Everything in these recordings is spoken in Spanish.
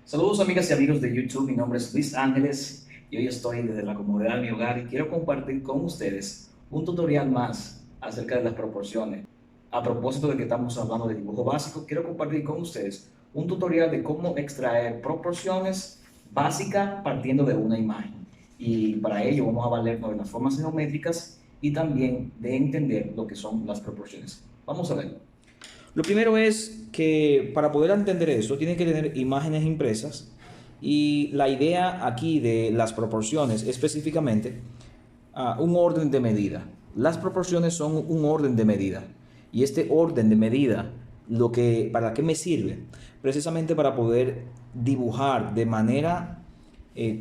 Saludos amigas y amigos de YouTube, mi nombre es Luis Ángeles y hoy estoy desde la comodidad de mi hogar y quiero compartir con ustedes un tutorial más acerca de las proporciones. A propósito de que estamos hablando de dibujo básico, quiero compartir con ustedes un tutorial de cómo extraer proporciones básicas partiendo de una imagen. Y para ello vamos a valernos de las formas geométricas y también de entender lo que son las proporciones. Vamos a verlo. Lo primero es que para poder entender eso tiene que tener imágenes impresas y la idea aquí de las proporciones específicamente un orden de medida. Las proporciones son un orden de medida y este orden de medida ¿para qué me sirve? Precisamente para poder dibujar de manera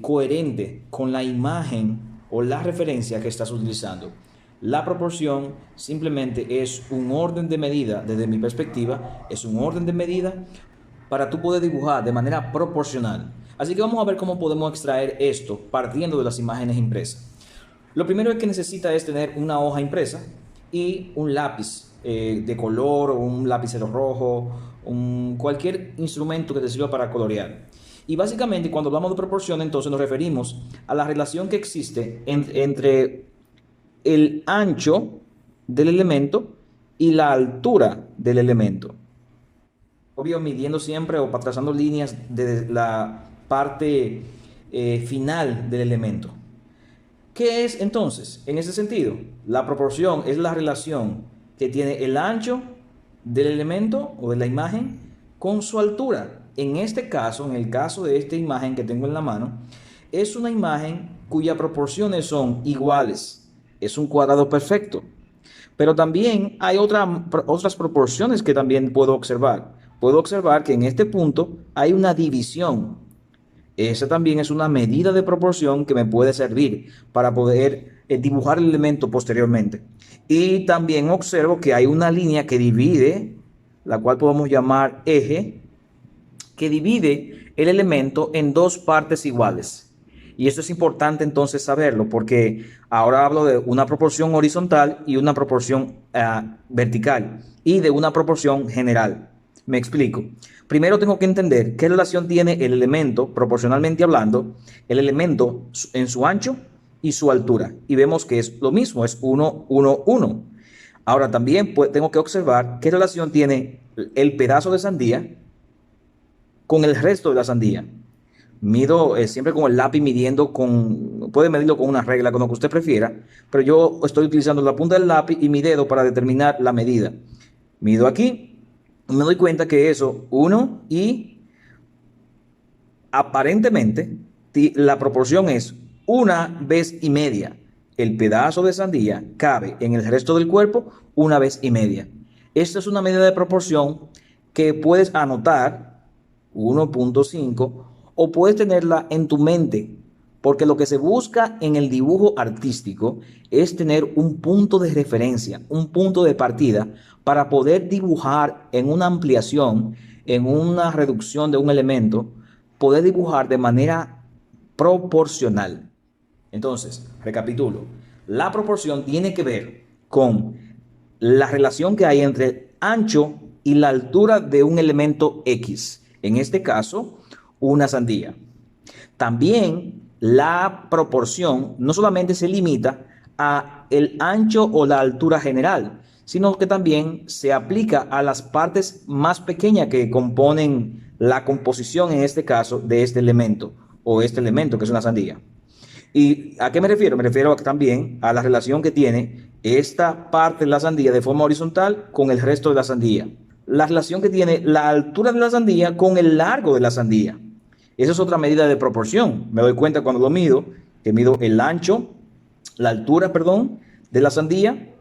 coherente con la imagen o la referencia que estás utilizando. La proporción simplemente es un orden de medida, desde mi perspectiva, es un orden de medida para tú poder dibujar de manera proporcional. Así que vamos a ver cómo podemos extraer esto partiendo de las imágenes impresas. Lo primero que necesita es tener una hoja impresa y un lápiz de color o un lapicero rojo, cualquier instrumento que te sirva para colorear. Y básicamente cuando hablamos de proporción entonces nos referimos a la relación que existe entre el ancho del elemento y la altura del elemento. Obvio, midiendo siempre o trazando líneas de la parte final del elemento. ¿Qué es entonces? En ese sentido, la proporción es la relación que tiene el ancho del elemento o de la imagen con su altura. En este caso, en el caso de esta imagen que tengo en la mano, es una imagen cuyas proporciones son iguales. Es un cuadrado perfecto. Pero también hay otras proporciones que también puedo observar. Puedo observar que en este punto hay una división. Esa también es una medida de proporción que me puede servir para poder dibujar el elemento posteriormente. Y también observo que hay una línea que divide, la cual podemos llamar eje, que divide el elemento en dos partes iguales. Y esto es importante entonces saberlo porque ahora hablo de una proporción horizontal y una proporción vertical y de una proporción general. Me explico. Primero tengo que entender qué relación tiene el elemento, proporcionalmente hablando, el elemento en su ancho y su altura. Y vemos que es lo mismo, es 1, 1, 1. Ahora también tengo que observar qué relación tiene el pedazo de sandía con el resto de la sandía. Mido siempre con el lápiz midiendo puede medirlo con una regla, con lo que usted prefiera, pero yo estoy utilizando la punta del lápiz y mi dedo para determinar la medida. Mido aquí, me doy cuenta que eso, 1 y aparentemente la proporción es 1,5 veces. El pedazo de sandía cabe en el resto del cuerpo 1,5 veces. Esta es una medida de proporción que puedes anotar 1,5 o puedes tenerla en tu mente, porque lo que se busca en el dibujo artístico es tener un punto de referencia, un punto de partida para poder dibujar en una ampliación, en una reducción de un elemento, poder dibujar de manera proporcional. Entonces, recapitulo, la proporción tiene que ver con la relación que hay entre el ancho y la altura de un elemento X. En este caso, una sandía. También la proporción no solamente se limita a el ancho o la altura general, sino que también se aplica a las partes más pequeñas que componen la composición, en este caso, de este elemento o este elemento que es una sandía. ¿Y a qué me refiero? Me refiero también a la relación que tiene esta parte de la sandía de forma horizontal con el resto de la sandía. La relación que tiene la altura de la sandía con el largo de la sandía. Esa es otra medida de proporción. Me doy cuenta cuando lo mido, que mido el ancho, la altura, perdón, de la sandía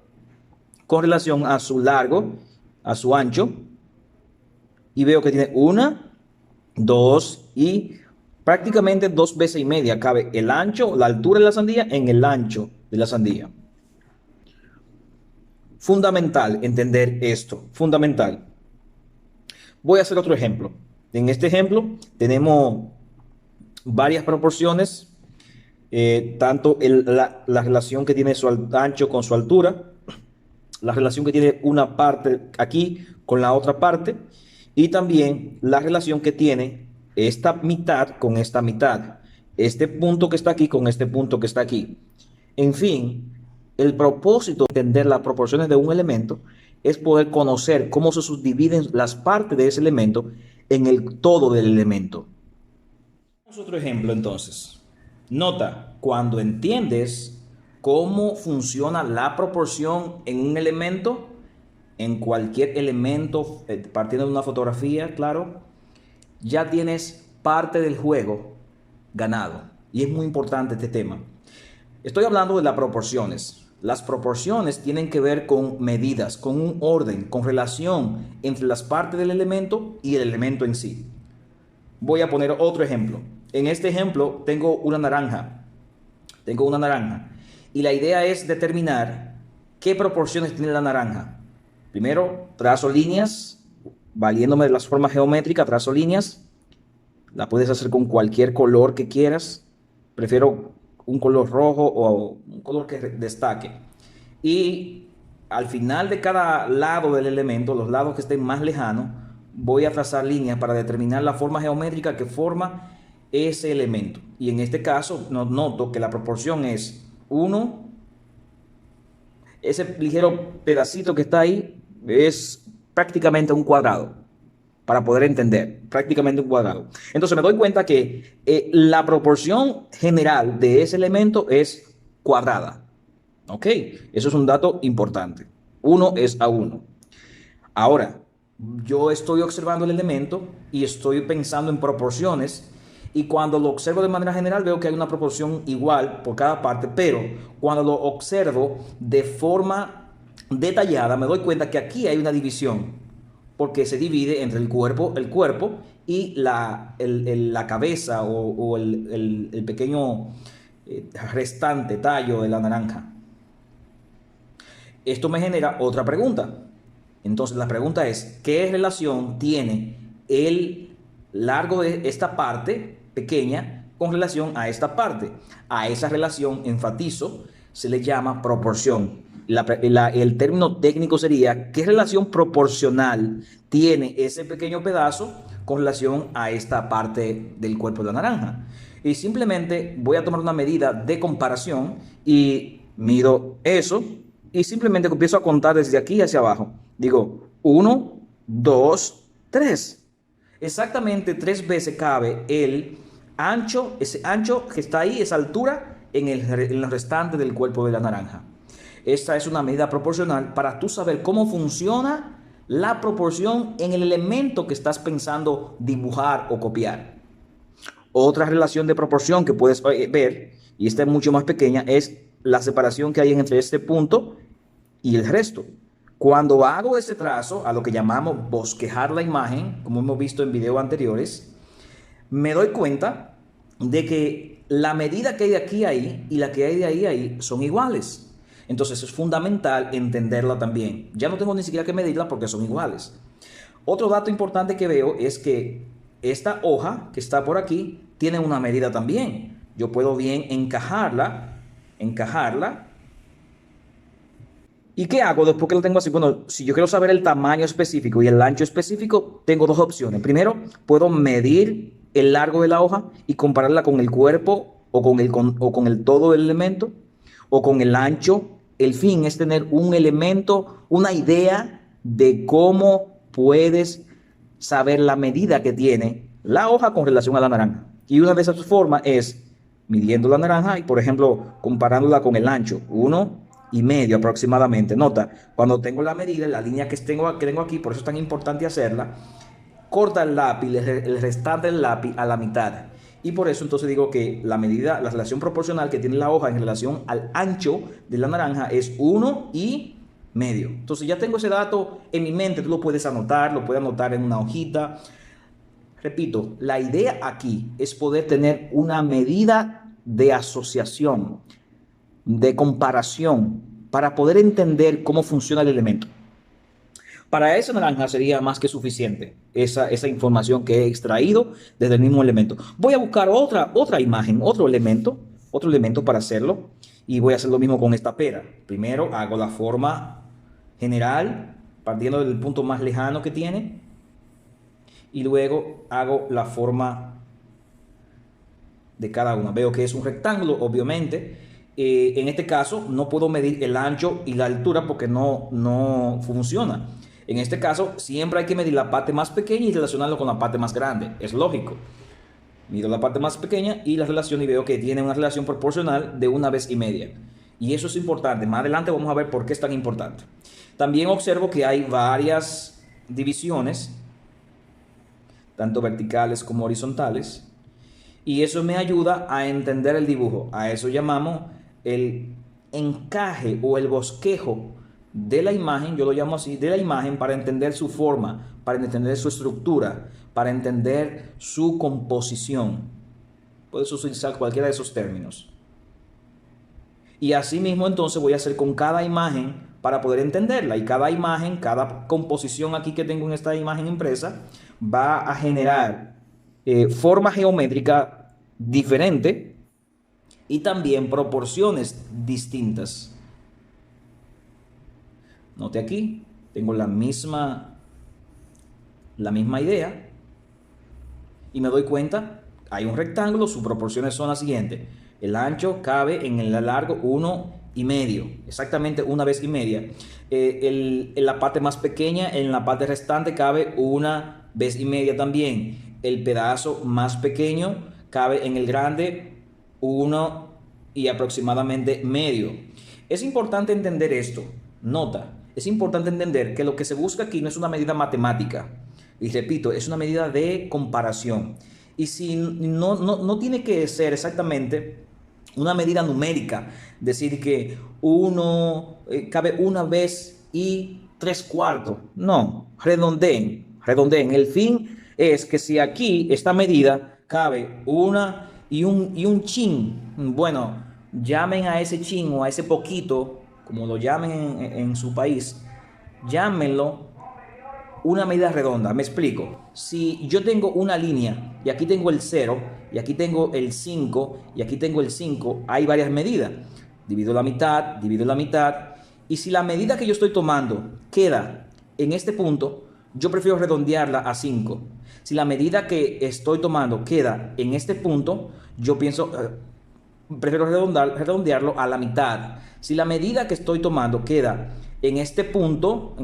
con relación a su largo, a su ancho. Y veo que tiene 1, 2 y prácticamente 2,5 veces cabe el ancho, la altura de la sandía en el ancho de la sandía. Fundamental entender esto, fundamental. Voy a hacer otro ejemplo. En este ejemplo tenemos varias proporciones, tanto la relación que tiene su ancho con su altura, la relación que tiene una parte aquí con la otra parte y también la relación que tiene esta mitad con esta mitad, este punto que está aquí con este punto que está aquí. En fin, el propósito de entender las proporciones de un elemento es poder conocer cómo se subdividen las partes de ese elemento en el todo del elemento. Otro ejemplo entonces. Nota, cuando entiendes cómo funciona la proporción en un elemento, en cualquier elemento, partiendo de una fotografía, claro, ya tienes parte del juego ganado. Y es muy importante este tema. Estoy hablando de las proporciones. Las proporciones tienen que ver con medidas, con un orden, con relación entre las partes del elemento y el elemento en sí. Voy a poner otro ejemplo. En este ejemplo tengo una naranja. Tengo una naranja. Y la idea es determinar qué proporciones tiene la naranja. Primero, trazo líneas, valiéndome de las formas geométricas, trazo líneas. La puedes hacer con cualquier color que quieras. Prefiero un color rojo o un color que destaque. Y al final de cada lado del elemento, los lados que estén más lejanos, voy a trazar líneas para determinar la forma geométrica que forma ese elemento. Y en este caso, noto que la proporción es 1, ese ligero pedacito que está ahí es prácticamente un cuadrado, para poder entender, prácticamente un cuadrado. Entonces me doy cuenta que la proporción general de ese elemento es cuadrada. ¿Ok? Eso es un dato importante. 1:1. Ahora, yo estoy observando el elemento y estoy pensando en proporciones, y cuando lo observo de manera general veo que hay una proporción igual por cada parte, pero cuando lo observo de forma detallada me doy cuenta que aquí hay una división, porque se divide entre el cuerpo y la cabeza o el pequeño restante tallo de la naranja. Esto me genera otra pregunta. Entonces la pregunta es, ¿qué relación tiene el largo de esta parte pequeña con relación a esta parte? A esa relación, enfatizo, se le llama proporción. El término técnico sería, ¿qué relación proporcional tiene ese pequeño pedazo con relación a esta parte del cuerpo de la naranja? Y simplemente voy a tomar una medida de comparación y mido eso y simplemente empiezo a contar desde aquí hacia abajo. Digo, 1, 2, 3. Exactamente 3 veces cabe el ancho, ese ancho que está ahí, esa altura, en el restante del cuerpo de la naranja. Esta es una medida proporcional para tú saber cómo funciona la proporción en el elemento que estás pensando dibujar o copiar. Otra relación de proporción que puedes ver, y esta es mucho más pequeña, es la separación que hay entre este punto y el resto. Cuando hago ese trazo, a lo que llamamos bosquejar la imagen, como hemos visto en videos anteriores, me doy cuenta de que la medida que hay de aquí a ahí y la que hay de ahí a ahí son iguales. Entonces es fundamental entenderla también. Ya no tengo ni siquiera que medirla porque son iguales. Otro dato importante que veo es que esta hoja que está por aquí tiene una medida también. Yo puedo bien encajarla. ¿Y qué hago después que lo tengo así? Bueno, si yo quiero saber el tamaño específico y el ancho específico, tengo dos opciones. Primero, puedo medir el largo de la hoja y compararla con el cuerpo o con el todo del elemento o con el ancho. El fin es tener un elemento, una idea de cómo puedes saber la medida que tiene la hoja con relación a la naranja. Y una de esas formas es midiendo la naranja y, por ejemplo, comparándola con el ancho, 1,5 aproximadamente. Nota, cuando tengo la medida, la línea que tengo aquí, por eso es tan importante hacerla, corta el lápiz, el restante del lápiz a la mitad. Y por eso entonces digo que la medida, la relación proporcional que tiene la hoja en relación al ancho de la naranja es 1,5. Entonces ya tengo ese dato en mi mente, tú lo puedes anotar, lo puedes anotar en una hojita. Repito, la idea aquí es poder tener una medida de asociación, de comparación, para poder entender cómo funciona el elemento. Para esa naranja sería más que suficiente esa información que he extraído desde el mismo elemento. Voy a buscar otra imagen, otro elemento para hacerlo, y voy a hacer lo mismo con esta pera. Primero hago la forma general, partiendo del punto más lejano que tiene, y luego hago la forma de cada una. Veo que es un rectángulo, obviamente. En este caso no puedo medir el ancho y la altura porque no funciona. En este caso siempre hay que medir la parte más pequeña y relacionarlo con la parte más grande. Es lógico. Mido la parte más pequeña y la relación y veo que tiene una relación proporcional de 1,5 veces. Y eso es importante. Más adelante vamos a ver por qué es tan importante. También observo que hay varias divisiones, tanto verticales como horizontales. Y eso me ayuda a entender el dibujo. A eso llamamos el encaje o el bosquejo de la imagen, yo lo llamo así, de la imagen, para entender su forma, para entender su estructura, para entender su composición. Puedes utilizar cualquiera de esos términos. Y así mismo entonces voy a hacer con cada imagen para poder entenderla. Y cada imagen, cada composición aquí que tengo en esta imagen impresa, va a generar forma geométrica diferente y también proporciones distintas. Note aquí, tengo la misma idea y me doy cuenta, hay un rectángulo, sus proporciones son las siguientes. El ancho cabe en el largo 1,5, exactamente 1,5 veces. En la parte más pequeña, en la parte restante cabe 1,5 veces también. El pedazo más pequeño cabe en el grande 1 y aproximadamente medio. Es importante entender esto. Nota, es importante entender que lo que se busca aquí no es una medida matemática. Y repito, es una medida de comparación. Y si no tiene que ser exactamente una medida numérica, decir que uno cabe 1,3 veces. No, redondeen. El fin es que si aquí esta medida cabe una y un chin, bueno, llamen a ese chin o a ese poquito, como lo llamen en su país, llámenlo una medida redonda. Me explico. Si yo tengo una línea y aquí tengo el 0 y aquí tengo el 5 y aquí tengo el 5, hay varias medidas. Divido la mitad y si la medida que yo estoy tomando queda en este punto, yo prefiero redondearla a 5. Si la medida que estoy tomando queda en este punto, yo prefiero redondearlo a la mitad. Si la medida que estoy tomando queda en este punto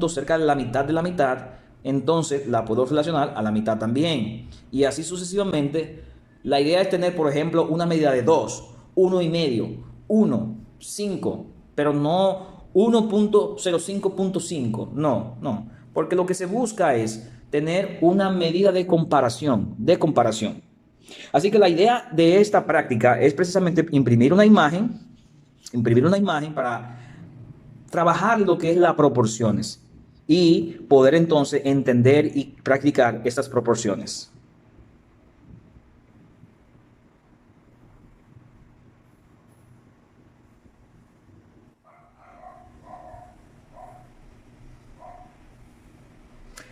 cerca de la mitad, entonces la puedo relacionar a la mitad también. Y así sucesivamente. La idea es tener, por ejemplo, una medida de 2, 1,5, 1, 5, pero no 1,05.5. No. Porque lo que se busca es tener una medida de comparación. Así que la idea de esta práctica es precisamente imprimir una imagen para trabajar lo que es las proporciones y poder entonces entender y practicar estas proporciones.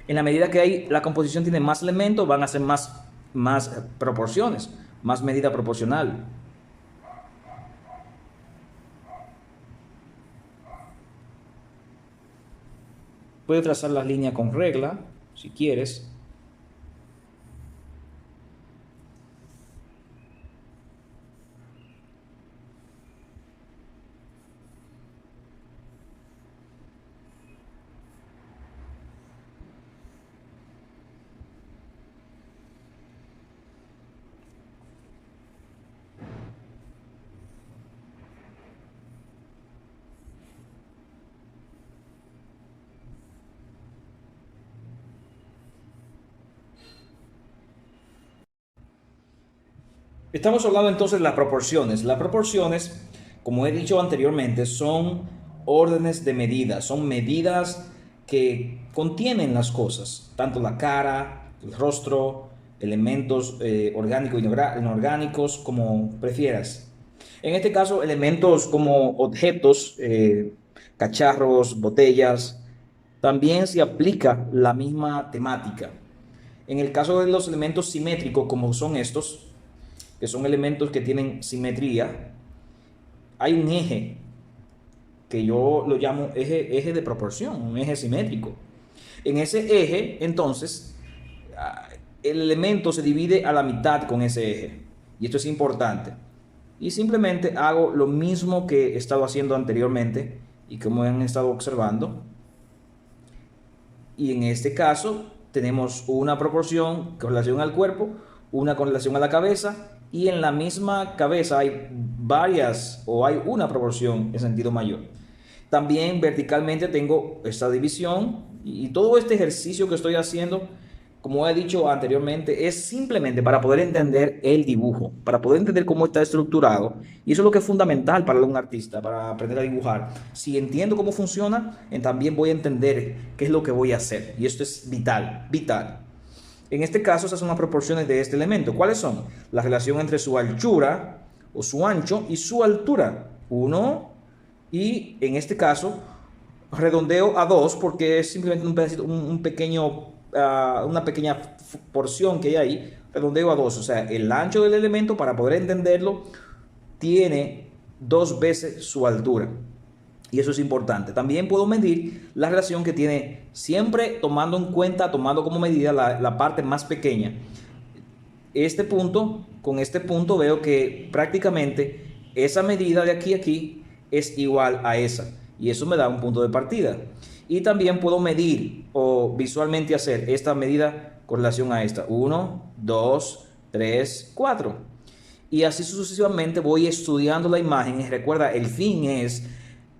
En la medida que la composición tiene más elementos, van a ser más proporciones, más medida proporcional. Puedes trazar las líneas con regla, si quieres. Estamos hablando entonces de las proporciones. Las proporciones, como he dicho anteriormente, son órdenes de medida, son medidas que contienen las cosas, tanto la cara, el rostro, elementos orgánicos y inorgánicos, como prefieras. En este caso, elementos como objetos, cacharros, botellas, también se aplica la misma temática. En el caso de los elementos simétricos, como son estos, que son elementos que tienen simetría, hay un eje que yo lo llamo eje de proporción, un eje simétrico. En ese eje, entonces, el elemento se divide a la mitad con ese eje. Y esto es importante. Y simplemente hago lo mismo que he estado haciendo anteriormente y como han estado observando. Y en este caso tenemos una proporción con relación al cuerpo, una con relación a la cabeza, y en la misma cabeza hay varias o hay una proporción en sentido mayor. También verticalmente tengo esta división, y todo este ejercicio que estoy haciendo, como he dicho anteriormente, es simplemente para poder entender el dibujo, para poder entender cómo está estructurado. Y eso es lo que es fundamental para un artista, para aprender a dibujar. Si entiendo cómo funciona, también voy a entender qué es lo que voy a hacer. Y esto es vital, vital. En este caso, esas son las proporciones de este elemento. ¿Cuáles son? La relación entre su anchura o su ancho y su altura. 1, y en este caso redondeo a 2 porque es simplemente un pedacito, un pequeño, una pequeña porción que hay ahí. Redondeo a 2, o sea, el ancho del elemento, para poder entenderlo, tiene 2 veces su altura. Y eso es importante. También puedo medir la relación que tiene, siempre tomando en cuenta, tomando como medida la parte más pequeña. Este punto, con este punto veo que prácticamente esa medida de aquí a aquí es igual a esa. Y eso me da un punto de partida. Y también puedo medir o visualmente hacer esta medida con relación a esta. 1, 2, 3, 4. Y así sucesivamente voy estudiando la imagen. Y recuerda, el fin es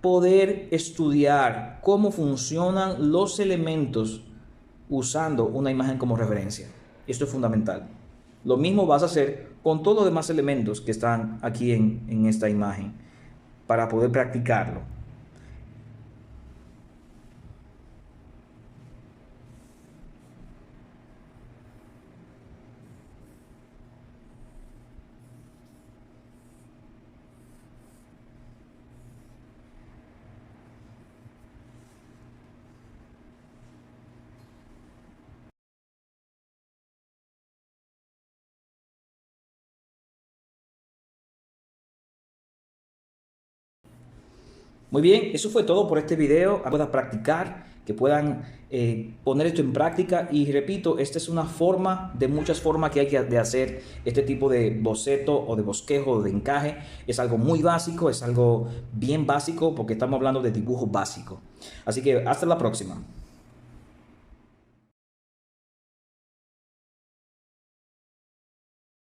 poder estudiar cómo funcionan los elementos usando una imagen como referencia. Esto es fundamental. Lo mismo vas a hacer con todos los demás elementos que están aquí en esta imagen para poder practicarlo. Muy bien, eso fue todo por este video. Que puedan practicar, que puedan poner esto en práctica. Y repito, esta es una forma de muchas formas que hay de hacer este tipo de boceto o de bosquejo o de encaje. Es algo muy básico, es algo bien básico porque estamos hablando de dibujo básico. Así que hasta la próxima.